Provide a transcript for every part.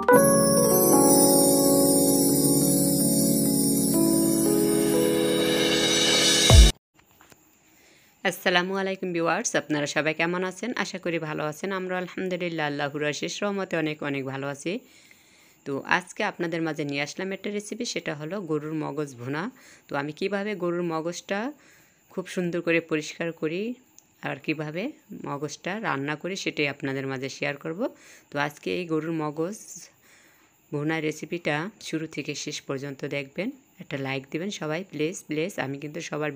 আসসালামু আলাইকুম ভিউয়ার্স, আপনারা সবাই কেমন আছেন? আশা করি ভালো আছেন। আমরা আলহামদুলিল্লাহ আল্লাহর অশেষ রহমতে অনেক অনেক ভালো আছি। তো আজকে আপনাদের মাঝে নিয়ে আসলাম একটা রেসিপি, সেটা হলো গরুর মগজ ভুনা। তো আমি কিভাবে গরুর মগজটা খুব সুন্দর করে পরিষ্কার করি আর কিভাবে মগজটা রান্না করি সেটাই আপনাদের মাঝে শেয়ার করব। তো আজকে এই গরুর মগজ ভুনা রেসিপিটা শুরু থেকে শেষ পর্যন্ত দেখবেন। একটা লাইক দিবেন সবাই, প্লিজ। আমি কিন্তু সবার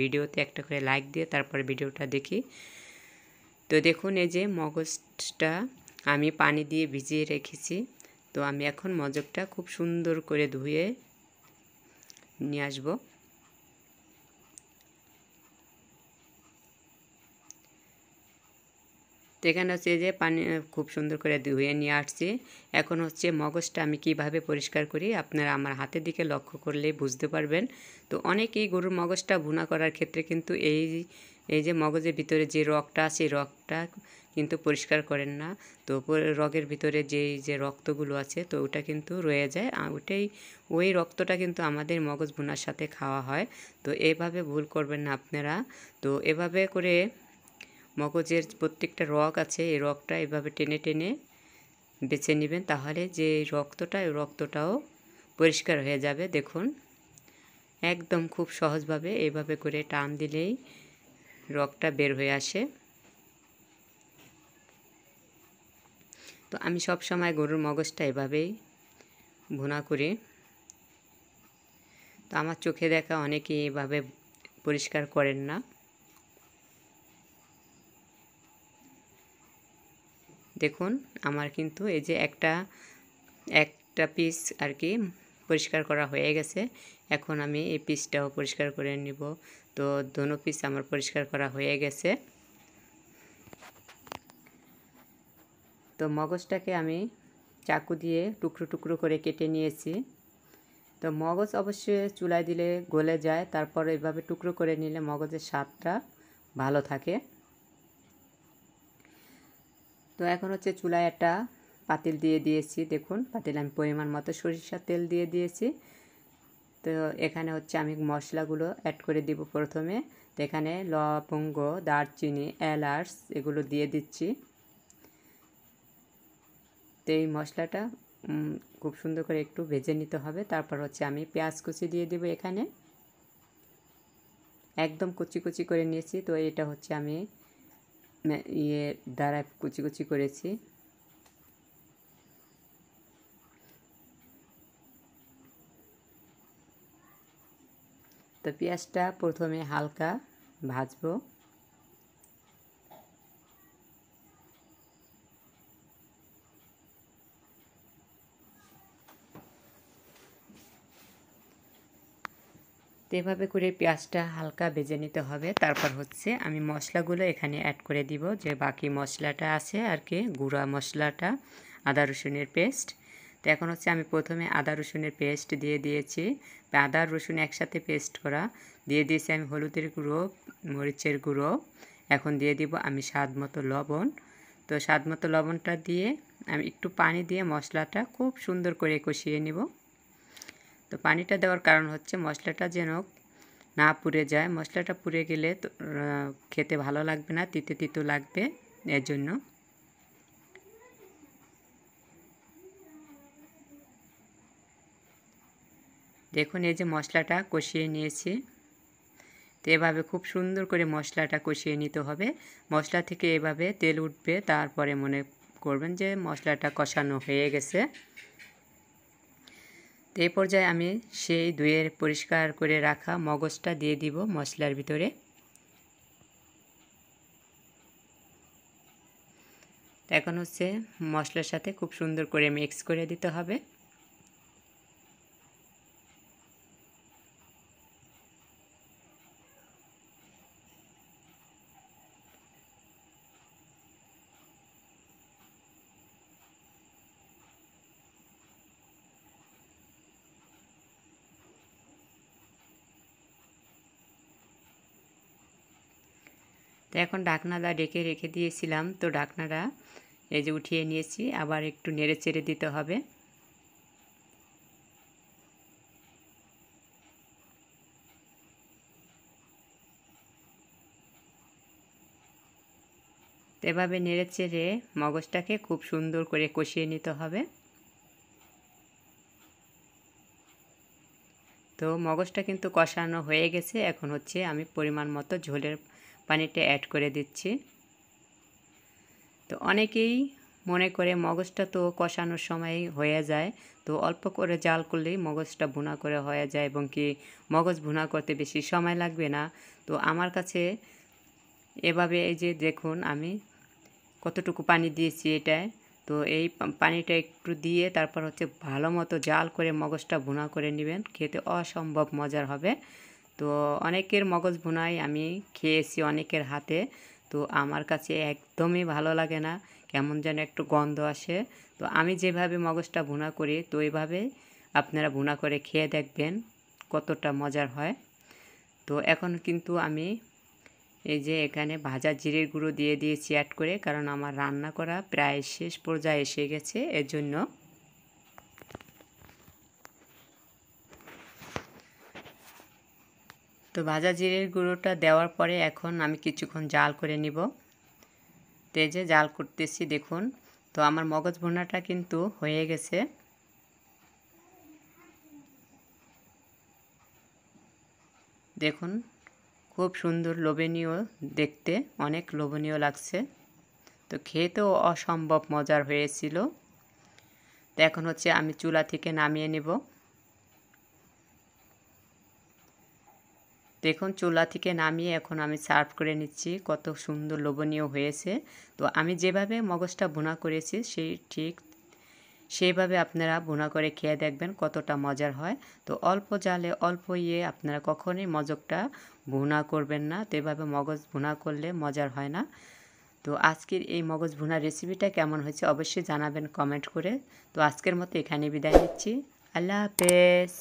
ভিডিওতে একটা করে লাইক দিয়ে তারপরে ভিডিওটা দেখি। তো দেখুন, এই যে মগজটা আমি পানি দিয়ে ভিজিয়ে রেখেছি। তো আমি এখন মগজটা খুব সুন্দর করে ধুয়ে নিয়ে আসবো। তো এখানে হচ্ছে যে পানি খুব সুন্দর করে ধুয়ে নিয়ে আসছি। এখন হচ্ছে মগজটা আমি কিভাবে পরিষ্কার করি আপনারা আমার হাতের দিকে লক্ষ্য করলেই বুঝতে পারবেন। তো অনেকেই গরুর মগজটা ভুনা করার ক্ষেত্রে কিন্তু এই যে মগজের ভিতরে যে রগটা আছে রগটা কিন্তু পরিষ্কার করেন না। তো রগের ভিতরে যে রক্তগুলো আছে তো ওটা কিন্তু রয়ে যায়, ওই রক্তটা কিন্তু আমাদের মগজ ভুনার সাথে খাওয়া হয়। তো এভাবে ভুল করবেন না আপনারা। তো এভাবে করে মগজের প্রত্যেকটা রগ আছে এই রগটা এভাবে টেনে টেনে বেছে নেবেন, তাহলে যে রক্তটাও পরিষ্কার হয়ে যাবে। দেখুন, একদম খুব সহজভাবে এভাবে করে টান দিলেই রগটা বের হয়ে আসে। তো আমি সব সময় গরুর মগজটা এভাবেই ভুনা করি। তো আমার চোখে দেখা অনেকেই এভাবে পরিষ্কার করেন না। দেখুন, আমার কিন্তু এই যে একটা পিস আর কি পরিষ্কার করা হয়ে গেছে। এখন আমি এই পিসটাও পরিষ্কার করে নিব। তো দোনো পিস আমার পরিষ্কার করা হয়ে গেছে। তো মগজটাকে আমি চাকু দিয়ে টুকরো টুকরো করে কেটে নিয়েছি। তো মগজ অবশ্যই চুলায় দিলে গলে যায়, তারপর এভাবে টুকরো করে নিলে মগজের স্বাদটা ভালো থাকে। তো এখন হচ্ছে চুলায় একটা পাতিল দিয়ে দিয়েছি। দেখুন, পাতিল আমি পরিমাণ মতো সরিষার তেল দিয়ে দিয়েছি। তো এখানে হচ্ছে আমি মশলাগুলো অ্যাড করে দিব প্রথমে। তো এখানে লবঙ্গ, দারচিনি, এলাচ এগুলো দিয়ে দিচ্ছি। তো এই মশলাটা খুব সুন্দর করে একটু ভেজে নিতে হবে। তারপর হচ্ছে আমি পেঁয়াজ কুচি দিয়ে দিব। এখানে একদম কুচি কুচি করে নিয়েছি। তো এটা হচ্ছে আমি দ্বারা কুচি কুচি করেছি। তো পেঁয়াজটা প্রথমে হালকা ভাজবো। তো এভাবে করে পেঁয়াজটা হালকা ভেজে নিতে হবে। তারপর হচ্ছে আমি মশলাগুলো এখানে অ্যাড করে দিব, যে বাকি মশলাটা আছে আর কি, গুঁড়া মশলাটা, আদা রসুনের পেস্ট। তো এখন হচ্ছে আমি প্রথমে আদা রসুনের পেস্ট দিয়ে দিয়েছি। আদা রসুন একসাথে পেস্ট করা দিয়ে দিয়েছি আমি হলুদের গুঁড়ো, মরিচের গুঁড়ো। এখন দিয়ে দিব আমি স্বাদ মতো লবণ। তো স্বাদ মতো লবণটা দিয়ে আমি একটু পানি দিয়ে মশলাটা খুব সুন্দর করে কষিয়ে নিব। তো পানিটা দেওয়ার কারণ হচ্ছে মশলাটা যেন না পুড়ে যায়। মশলাটা পুড়ে গেলে তো খেতে ভালো লাগবে না, তিতো তিতো লাগবে, এর জন্য। দেখুন, এই যে মশলাটা কষিয়ে নিয়েছি। তো এভাবে খুব সুন্দর করে মশলাটা কষিয়ে নিতে হবে। মশলা থেকে এভাবে তেল উঠবে, তারপরে মনে করবেন যে মশলাটা কষানো হয়ে গেছে। তো এই পর্যায়ে আমি সেই ধুয়ে পরিষ্কার করে রাখা মগজটা দিয়ে দিব মশলার ভিতরে। তো এখন হচ্ছে মশলার সাথে খুব সুন্দর করে মিক্স করে দিতে হবে। তো এখন ঢাকনাটা ঢেকে রেখে দিয়েছিলাম। তো ঢাকনাটা এই যে উঠিয়ে নিয়েছি, আবার একটু নেড়ে চেড়ে দিতে হবে। এভাবে নেড়ে চেড়ে মগজটাকে খুব সুন্দর করে কষিয়ে নিতে হবে। তো মগজটা কিন্তু কষানো হয়ে গেছে, এখন হচ্ছে আমি পরিমাণ মতো ঝোলের পানিটা অ্যাড করে দিচ্ছি। তো অনেকেই মনে করে মগজটা তো কষানোর সময় হয়ে যায়, তো অল্প করে জাল করলেই মগজটা ভুনা করে হয়ে যায় এবং কি মগজ ভুনা করতে বেশি সময় লাগবে না। তো আমার কাছে এভাবে এই যে দেখুন আমি কতটুকু পানি দিয়েছি এটায়। তো এই পানিটা একটু দিয়ে তারপর হচ্ছে ভালো মতো জাল করে মগজটা ভুনা করে নেবেন, খেতে অসম্ভব মজার হবে। তো অনেকের মগজ ভুনাই আমি খেয়েছি অনেকের হাতে, তো আমার কাছে একদমই ভালো লাগে না, কেমন যেন একটু গন্ধ আসে। তো আমি যেভাবে মগজটা ভুনা করি, তো এইভাবে আপনারা ভুনা করে খেয়ে দেখবেন কতটা মজার হয়। তো এখন কিন্তু আমি এই যে এখানে ভাজা জিরের গুঁড়ো দিয়ে দিয়েছি অ্যাড করে, কারণ আমার রান্না করা প্রায় শেষ পর্যায়ে এসে গেছে, এর জন্য। তো ভাজা জিরের গুঁড়োটা দেওয়ার পরে এখন আমি কিছুক্ষণ জাল করে নিব। তো এই যে জাল করতেছি দেখুন। তো আমার মগজ ভুনাটা কিন্তু হয়ে গেছে। দেখুন খুব সুন্দর লোভনীয় দেখতে, অনেক লোভনীয় লাগছে। তো খেতেও অসম্ভব মজার হয়েছিল। তো এখন হচ্ছে আমি চুলা থেকে নামিয়ে নেব। দেখুন চুলা থেকে নামিয়ে এখন আমি সার্ভ করে নিচ্ছি, কত সুন্দর লোভনীয় হয়েছে। তো আমি যেভাবে মগজটা ভুনা করেছি সেইভাবে আপনারা ভুনা করে খেয়ে দেখবেন কতটা মজার হয়। তো অল্প জালে অল্প আপনারা কখনোই মগজটা ভুনা করবেন না, তো এভাবে মগজ ভুনা করলে মজার হয় না। তো আজকের এই মগজ ভুনা রেসিপিটা কেমন হয়েছে অবশ্যই জানাবেন কমেন্ট করে। তো আজকের মতো এখানে বিদায় নিচ্ছি। আল্লাহ হাফেজ।